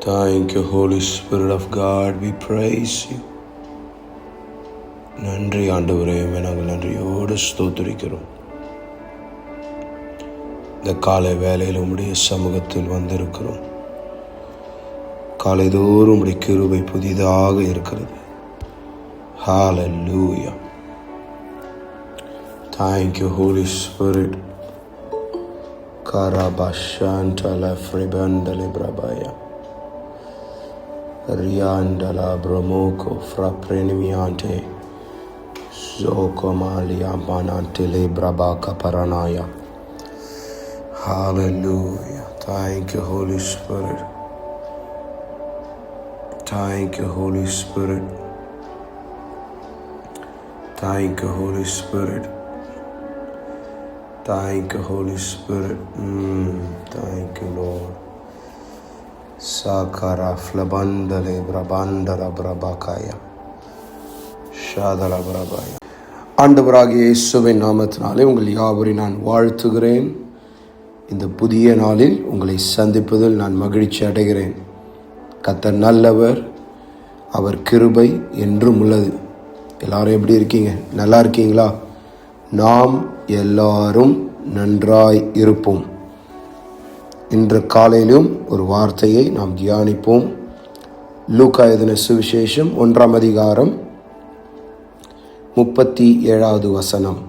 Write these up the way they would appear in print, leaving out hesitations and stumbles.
Thank you, Holy Spirit of God. We praise you. நன்றி ஆண்டவரே, நாங்கள் நன்றியோடு ஸ்தோத்திரிக்கிறோம். இந்த காலை வேளையில் உம்முடைய சமூகத்தில் வந்திருக்கிறோம். காலைதோறும் உம்முடைய கிருபை புதிதாக இருக்கிறது. Hallelujah. Thank you, Holy Spirit. Karabashantala fribandale brabaya. Riandala bromoko fraprenimiante. Zokomalia manantele brabaka paranaya. Hallelujah. Thank you, Holy Spirit. Thank you, Holy Spirit. Thank you, Holy Spirit. Thank you, Holy Spirit. Thank you, Lord. Sakara flabandale brabandara brabakaya. Shadala brabaya. ஆண்டவராகிய இயேசுவின் நாமத்தினாலே உங்கள் யாவரையும் நான் வாழ்த்துகிறேன். இந்த புதிய நாளில் உங்களை சந்திப்பதில் நான் மகிழ்ச்சி அடைகிறேன். கர்த்தர் நல்லவர், அவர் கிருபை என்றும் உள்ளது. எல்லாரும் எப்படி இருக்கீங்க? நல்லா இருக்கீங்களா? நாம் எல்லாரும் நன்றாய் இருப்போம். இன்று காலையிலும் ஒரு வார்த்தையை நாம் தியானிப்போம். லூக்கா எழுதின சுவிசேஷம் 1ஆம் அதிகாரம் 37வது வசனம்.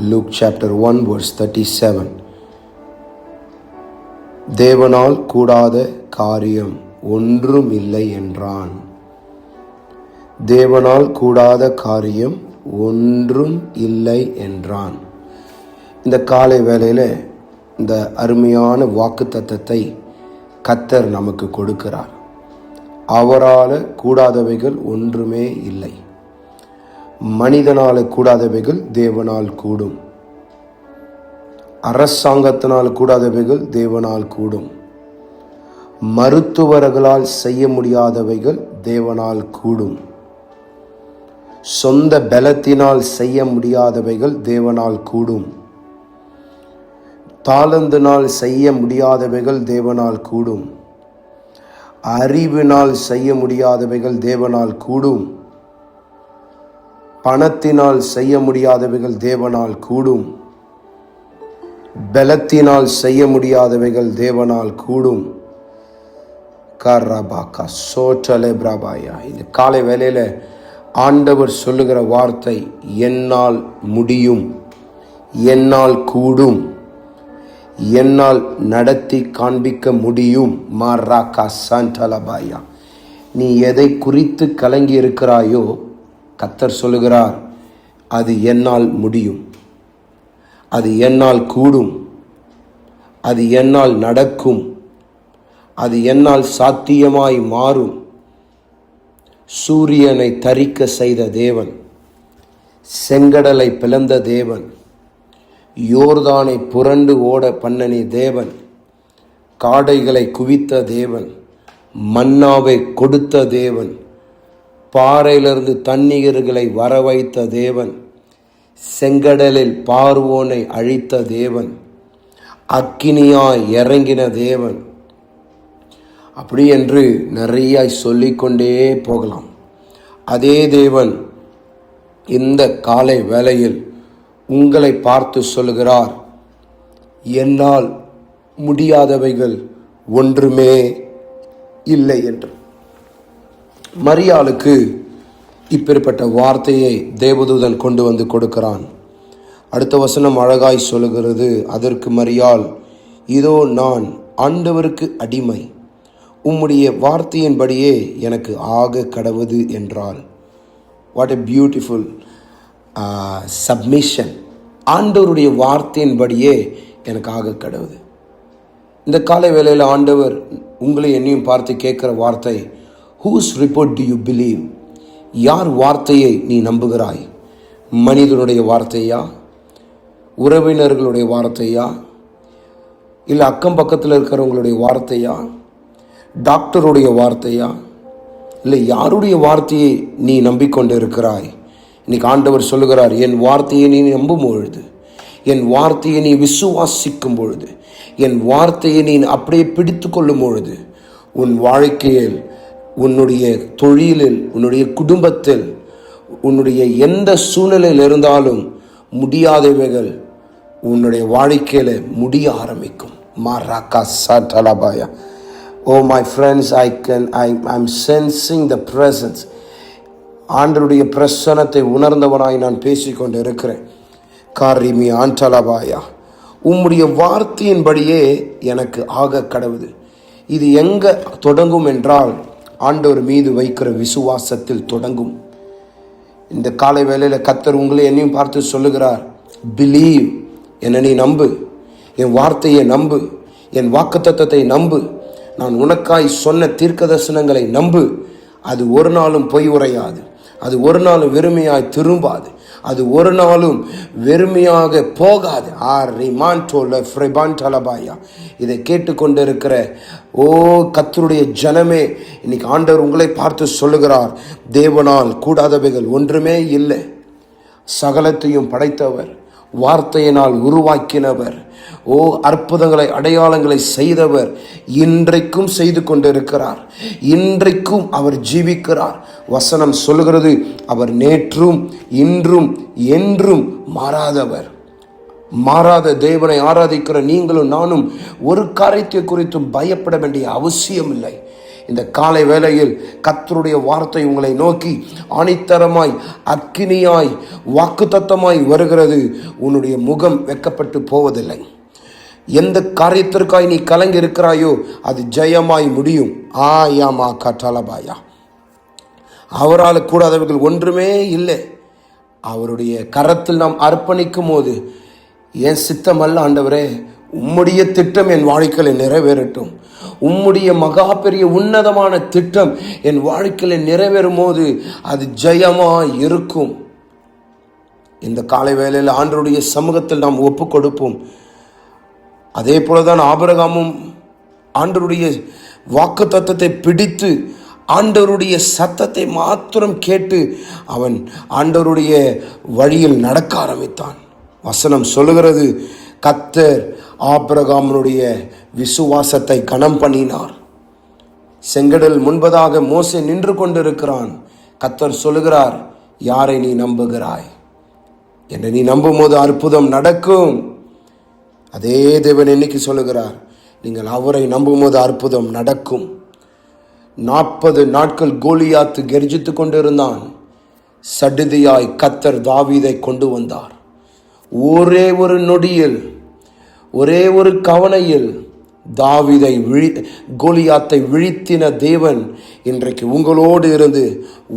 Luke chapter 1 verse 37. தேவனால் கூடாத காரியம் ஒன்றும் இல்லை என்றான். தேவனால் கூடாத காரியம் ஒன்றும் இல்லை என்றான். இந்த காலை வேளையில் இந்த அருமையான வாக்குத்தத்தத்தை கர்த்தர் நமக்கு கொடுக்கிறார். அவரால் கூடாதவைகள் ஒன்றுமே இல்லை. மனிதனால் கூடாதவைகள் தேவனால் கூடும். அரசாங்கத்தினால் கூடாதவைகள் தேவனால் கூடும். மருத்துவர்களால் செய்ய முடியாதவைகள் தேவனால் கூடும். சொந்த பலத்தினால் செய்ய முடியாதவைகள் தேவனால் கூடும். தாளந்தினால் செய்ய முடியாதவைகள் தேவனால் கூடும். அறிவினால் செய்ய முடியாதவைகள் தேவனால் கூடும். பணத்தினால் செய்ய முடியாதவைகள் தேவனால் கூடும். பலத்தினால் செய்ய முடியாதவைகள் தேவனால் கூடும். கரபாக்கா சோட்டலே பிரபாயா. இந்த காலை வேளையில் ஆண்டவர் சொல்லுகிற வார்த்தை, என்னால் முடியும், என்னால் கூடும், என்னால் நடத்தி காண்பிக்க முடியும். மாராக்கா சாண்டலபாயா. நீ எதை குறித்து கலங்கி இருக்கிறாயோ கர்த்தர் சொல்லுகிறார், அது என்னால் முடியும், அது என்னால் கூடும், அது என்னால் நடக்கும், அது என்னால் சாத்தியமாய் மாறும். சூரியனை தரிக்க செய்த தேவன், செங்கடலை பிளந்த தேவன், யோர்தானை புரண்டு ஓட பண்ணனி தேவன், காடைகளை குவித்த தேவன், மன்னாவை கொடுத்த தேவன், பாறையிலிருந்து தண்ணீர்களை வரவைத்த தேவன், செங்கடலில் பார்வோனை அழித்த தேவன், அக்கினியாய் இறங்கின தேவன், அப்படி என்று நிறைய சொல்லிக்கொண்டே போகலாம். அதே தேவன் இந்த காலை வேளையில் உங்களை பார்த்து சொல்லுகிறார், என்னால் முடியாதவைகள் ஒன்றுமே இல்லை என்று. மரியாளுக்கு இப்பேற்பட்ட வார்த்தையை தேவதூதன் கொண்டு வந்து கொடுக்கிறான். அடுத்த வசனம் அழகாய் சொல்லுகிறது, அதற்கு மரியாள், இதோ நான் ஆண்டவருக்கு அடிமை, உம்முடைய வார்த்தையின்படியே எனக்கு ஆக கடவுது என்றாள். What a beautiful submission. ஆண்டவருடைய வார்த்தையின்படியே எனக்கு ஆக கடவுது. இந்த காலை வேளையில் ஆண்டவர் உங்களை என்னையும் பார்த்து கேட்குற வார்த்தை, whose report do you believe? யார் வார்த்தையை நீ நம்புகிறாய்? மனிதனுடைய வார்த்தையா, உறவினர்களுடைய வார்த்தையா, இல்லை அக்கம் பக்கத்தில் இருக்கிறவங்களுடைய வார்த்தையா, டாக்டருடைய வார்த்தையா, இல்லை யாருடைய வார்த்தையை நீ நம்பிக்கொண்டு இருக்கிறாய்? இன்னைக்கு ஆண்டவர் சொல்லுகிறார், என் வார்த்தையை நீ நம்பும் பொழுது, என் வார்த்தையை நீ விசுவாசிக்கும் பொழுது, என் வார்த்தையை நீ அப்படியே பிடித்து கொள்ளும் பொழுது உன் வாழ்க்கையில், உன்னுடைய தொழிலில், உன்னுடைய குடும்பத்தில், உன்னுடைய எந்த சூழ்நிலையில் இருந்தாலும் முடியாதவைகள் உன்னுடைய வாழ்க்கையில் முடிய ஆரம்பிக்கும். மாராக்கா சாட்டலபாயா. Oh my friends, I'm sensing the presence. ஆண்டருடைய பிரசன்னத்தை உணர்ந்தவனாய் நான் பேசிக்கொண்டு இருக்கிறேன். காரிமி ஆண்டலபாயா. உம்முடைய வார்த்தையின்படியே எனக்கு ஆக கடவுது. இது எங்க தொடங்கும் என்றால் ஆண்டவர் மீது வைக்கிற விசுவாசத்தில் தொடங்கும். இந்த காலை வேளையில் கர்த்தர் உங்களை என்னையும் பார்த்து சொல்லுகிறார், பிலீவ், என்னை நீ நம்பு, என் வார்த்தையை நம்பு, என் வாக்குத்தத்தத்தை நம்பு, நான் உனக்காய் சொன்ன தீர்க்க தரிசனங்களை நம்பு. அது ஒரு நாளும் பொய் உரையாது, அது ஒரு நாளும் வெறுமையாய் திரும்பாது, அது ஒரு நாளும் வெறுமையாக போகாது. இதை கேட்டுக்கொண்டிருக்கிற கர்த்தருடைய ஜனமே, இன்னைக்கு ஆண்டவர் உங்களை பார்த்து சொல்லுகிறார், தேவனால் கூடாதவைகள் ஒன்றுமே இல்லை. சகலத்தையும் படைத்தவர், வார்த்தையினால் உருவாக்கினவர், அற்புதங்களை அடையாளங்களை செய்தவர் இன்றைக்கும் செய்து கொண்டிருக்கிறார். இன்றைக்கும் அவர் ஜீவிக்கிறார். வசனம் சொல்லுகிறது, அவர் நேற்றும் இன்றும் என்றும் மாறாதவர். மாறாத தேவனை ஆராதிக்கிற நீங்களும் நானும் ஒரு காரியத்தை குறித்தும் பயப்பட வேண்டிய அவசியம் இல்லை. இந்த காலை வேளையில் கர்த்தருடைய வார்த்தை உங்களை நோக்கி ஆணித்தரமாய், அக்கினியாய், வாக்குத்தத்தமாய் வருகிறது. உன்னுடைய முகம் வெட்கப்பட்டு போவதில்லை. எந்த காரியத்திற்காய் நீ கலங்கி இருக்கிறாயோ அது ஜெயமாய் முடியும். ஆயாமா கட்டலபாயா. அவரால் கூடாதவர்கள் ஒன்றுமே இல்லை. அவருடைய கரத்தில் நாம் அர்ப்பணிக்கும் போது, என் சித்தம் அல்ல ஆண்டவரே, உம்முடைய திட்டம் என் வாழ்க்கையில் நிறைவேறட்டும், உம்முடைய மகா பெரிய உன்னதமான திட்டம் என் வாழ்க்கையில் நிறைவேறும் போது அது ஜெயமாய் இருக்கும். இந்த காலை வேளையில் ஆண்டவருடைய சமூகத்தில் நாம் ஒப்பு கொடுப்போம். அதே போலதான் ஆபிரகாமும் ஆண்டவருடைய வாக்கு தத்தத்தை பிடித்து ஆண்டவருடைய சத்தத்தை மாத்திரம் கேட்டு அவன் ஆண்டவருடைய வழியில் நடக்க ஆரம்பித்தான். வசனம் சொல்லுகிறது, கர்த்தர் ஆபிரகாமுடைய விசுவாசத்தை கனம் பண்ணினார். செங்கடல் முன்பதாக மோசே நின்று கொண்டிருக்கிறான். கர்த்தர் சொல்லுகிறார், யாரை நீ நம்புகிறாய்? என்னை நீ நம்பும் போது அற்புதம் நடக்கும். அதே தேவன் இன்னைக்கு சொல்லுகிறார், நீங்கள் அவரை நம்பும் போது அற்புதம் நடக்கும். 40 நாட்கள் கோலியாத்து கெர்ஜித்து கொண்டிருந்தான். சடுதியாய் கர்த்தர் தாவீதை கொண்டு வந்தார். ஒரே ஒரு நொடியில், ஒரே ஒரு கவனையில் தாவீதை கோலியாத்தை வீழ்த்தின தேவன் இன்றைக்கு உங்களோடு இருந்து,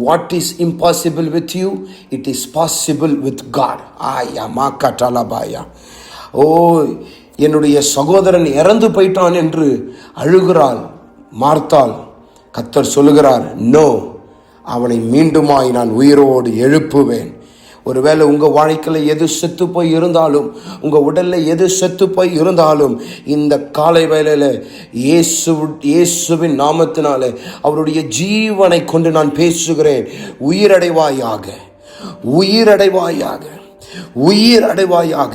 what is impossible with you, it is possible with God. ஆயா மாக்கா டலபாயா. என்னுடைய சகோதரன் இறந்து போயிட்டான் என்று அழுகிறாள் மார்த்தாள். கர்த்தர் சொல்லுகிறார், நோ, அவனை மீண்டுமாய் நான் உயிரோடு எழுப்புவேன். ஒருவேளை உங்கள் வாழ்க்கையில் எது செத்து போய் இருந்தாலும், உங்கள் உடலில் எது செத்து போய் இருந்தாலும், இந்த காலை வேளையில் இயேசுவின் நாமத்தினாலே அவருடைய ஜீவனை கொண்டு நான் பேசுகிறேன். உயிரடைவாயாக, உயிரடைவாயாக, உயிர் அடைவாயாக,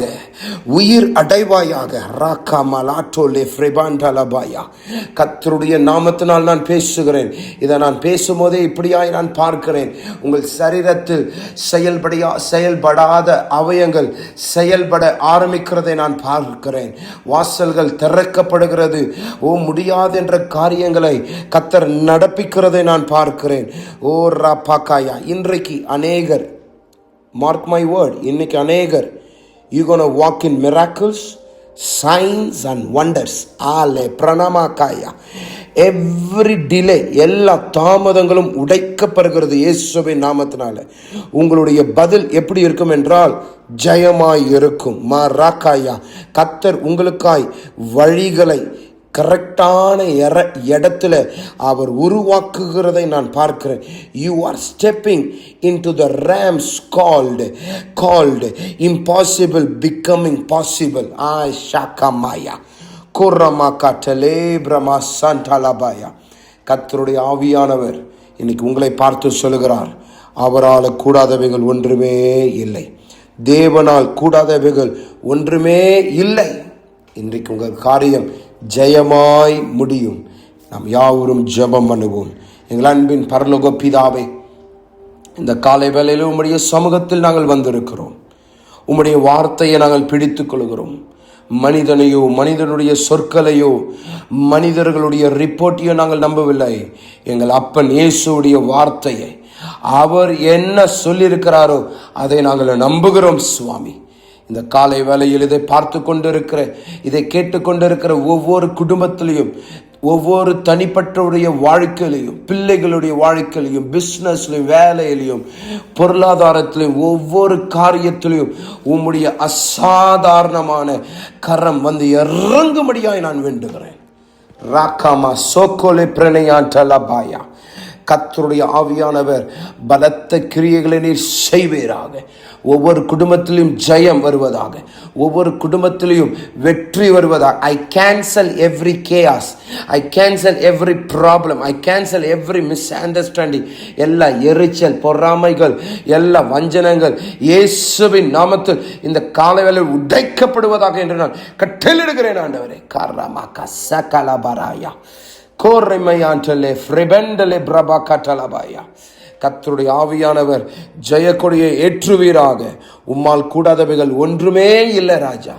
உயிர் அடைவாயாக. கர்த்தருடைய நாமத்தினால் நான் பேசுகிறேன். இதை நான் பேசும்போதே இப்படியாய் நான் பார்க்கிறேன். உங்கள் சரீரத்தில் செயல்படாத அவயங்கள் செயல்பட ஆரம்பிக்கிறதை நான் பார்க்கிறேன். வாசல்கள் திறக்கப்படுகிறது. முடியாது என்ற காரியங்களை கர்த்தர் நடப்பிக்கிறதை நான் பார்க்கிறேன். ராபாக்காயா. இன்றைக்கு அநேகர், mark my word, இன்னைக்கு அநேகர், you gonna walk in miracles, signs and wonders. Ale பிரணாமாக்காயா. every delay, எல்லா தாமதங்களும் உடைக்கப்படுகிறது இயேசுவின் நாமத்தினால. உங்களுடைய பதில் எப்படி இருக்கும் என்றால் ஜெயமாய் இருக்கும். மாராக்காயா. கர்த்தர் உங்களுக்காய் வழிகளை கரெக்டான இடத்துல அவர் உருவாக்குகிறதை நான் பார்க்கிறேன். You are stepping into the realms called impossible becoming possible. ஷாக்கமாயா குர்ரமாக்கா டலேப்ரமா சண்டலபாயா. கர்த்தருடைய ஆவியானவர் இன்னைக்கு உங்களை பார்த்து சொல்லுகிறார், அவரால் கூடாதவைகள் ஒன்றுமே இல்லை. தேவனால் கூடாதவைகள் ஒன்றுமே இல்லை. இன்றைக்கு உங்கள் காரியம் ஜெயமாய் முடியும். நாம் யாவரும் ஜெபம் பண்ணுவோம். எங்கள் அன்பின் பரலோக பிதாவே, இந்த காலை வேளையில் உம்முடைய சமூகத்தில் நாங்கள் வந்திருக்கிறோம். உம்முடைய வார்த்தையை நாங்கள் பிடித்துக் கொள்கிறோம். மனிதனையோ, மனிதனுடைய சொற்களையோ, மனிதர்களுடைய ரிப்போர்ட்டையோ நாங்கள் நம்பவில்லை. எங்கள் அப்பன் இயேசுடைய வார்த்தையை, அவர் என்ன சொல்லியிருக்கிறாரோ அதை நாங்கள் நம்புகிறோம் சுவாமி. இந்த காலை வேளையில் இதை பார்த்து கொண்டிருக்கிற, இதை கேட்டுக்கொண்டிருக்கிற ஒவ்வொரு குடும்பத்திலையும், ஒவ்வொரு தனிப்பட்டவருடைய வாழ்க்கையிலையும், பிள்ளைகளுடைய வாழ்க்கையிலையும், பிஸ்னஸ்லையும், வேலையிலையும், பொருளாதாரத்திலையும், ஒவ்வொரு காரியத்திலையும் உம்முடைய அசாதாரணமான கரம் வந்து இறங்கும்படியாய் நான் வேண்டுகிறேன். ராக்காமா சோக்கோலே பிரணயாண்டலபாயா. கர்த்தருடைய ஆவியானவர் பலத்த கிரியைகளை நீர் செய்வீராக. ஒவ்வொரு குடும்பத்திலும் ஜெயம் வருவதாக, ஒவ்வொரு குடும்பத்திலையும் வெற்றி வருவதாக. ஐ கேன்சல் எவ்ரி கேயாஸ், ஐ கேன்சல் எவ்ரி ப்ராப்ளம், ஐ கேன்சல் எவ்ரி மிஸ் அண்டர்ஸ்டாண்டிங். எல்லா எரிச்சல், பொறாமைகள், எல்லா வஞ்சனங்கள் இயேசுவின் நாமத்தில் இந்த காலவேளையில் உடைக்கப்படுவதாக என்று நான் கட்டளையிடுகிறேன் ஆண்டவரே. கரமாகா சகலபராயா கோரைமையாண்டலே ஃப்ரிபெண்டலே பிரபா கட்டலபாயா. கர்த்தருடைய ஆவியானவர் ஜெயக்கொடியை ஏற்றுவீராக. உம்மால் கூடாதவைகள் ஒன்றுமே இல்லை ராஜா.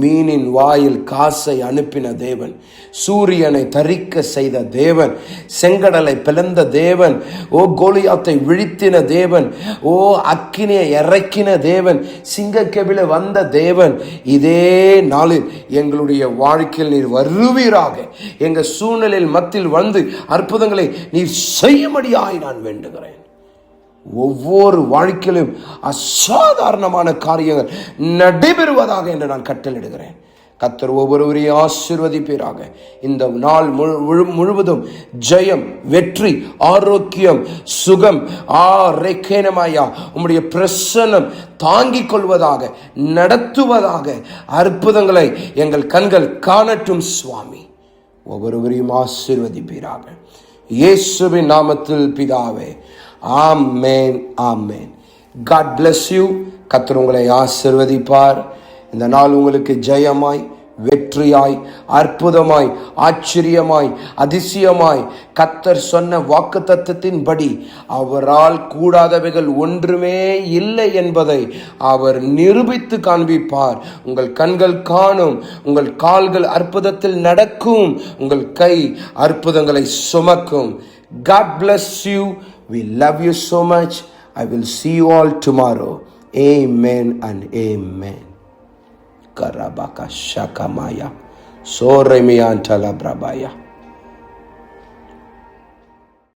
மீனின் வாயில் காசை அனுப்பின தேவன், சூரியனை தரிக்க செய்த தேவன், செங்கடலை பிளந்த தேவன், ஓ கோலியாத்தை வீழ்த்தின தேவன், ஓ அக்கினியை இறக்கின தேவன், சிங்கக்கெபில வந்த தேவன், இதே நாளில் எங்களுடைய வாழ்க்கையில் நீர் வருவீராக. எங்கள் சூழ்நிலையில் மத்தியில் வந்து அற்புதங்களை நீர் செய்யும்படியாய் நான் வேண்டுகிறேன். ஒவ்வொரு வாழ்க்கையிலும் அசாதாரணமான காரியங்கள் நடைபெறுவதாக என்று நான் கட்டளையிடுகிறேன். கர்த்தர் ஒவ்வொருவரையும் ஆசீர்வதிப்பீராக. இந்த நாள் முழுவதும் ஜெயம், வெற்றி, ஆரோக்கியம், சுகம் ரேக்கேனமாயா உம்முடைய பிரசன்னம் தாங்கிக் கொள்வதாக, நடத்துவதாக. அற்புதங்களை எங்கள் கண்கள் காணட்டும் சுவாமி. ஒவ்வொருவரையும் ஆசீர்வதிப்பீராக. இயேசுவின் நாமத்தில் பிதாவே, ஆமென், ஆமென். God bless you. கர்த்தர் உங்களை ஆசீர்வதிப்பார். இந்த நாள் உங்களுக்கு ஜெயமாய், வெற்றியாய், அற்புதமாய், ஆச்சரியமாய், அதிசயமாய், கர்த்தர் சொன்ன வாக்குத்தத்தத்தின்படி அவரால் கூடாதவைகள் ஒன்றுமே இல்லை என்பதை அவர் நிரூபித்து காண்பிப்பார். உங்கள் கண்கள் காணும், உங்கள் கால்கள் அற்புதத்தில் நடக்கும், உங்கள் கை அற்புதங்களை சுமக்கும். God bless you. We love you so much. I will see you all tomorrow. Amen and amen. Karabaka shakamaya. Soremiantala brabaya.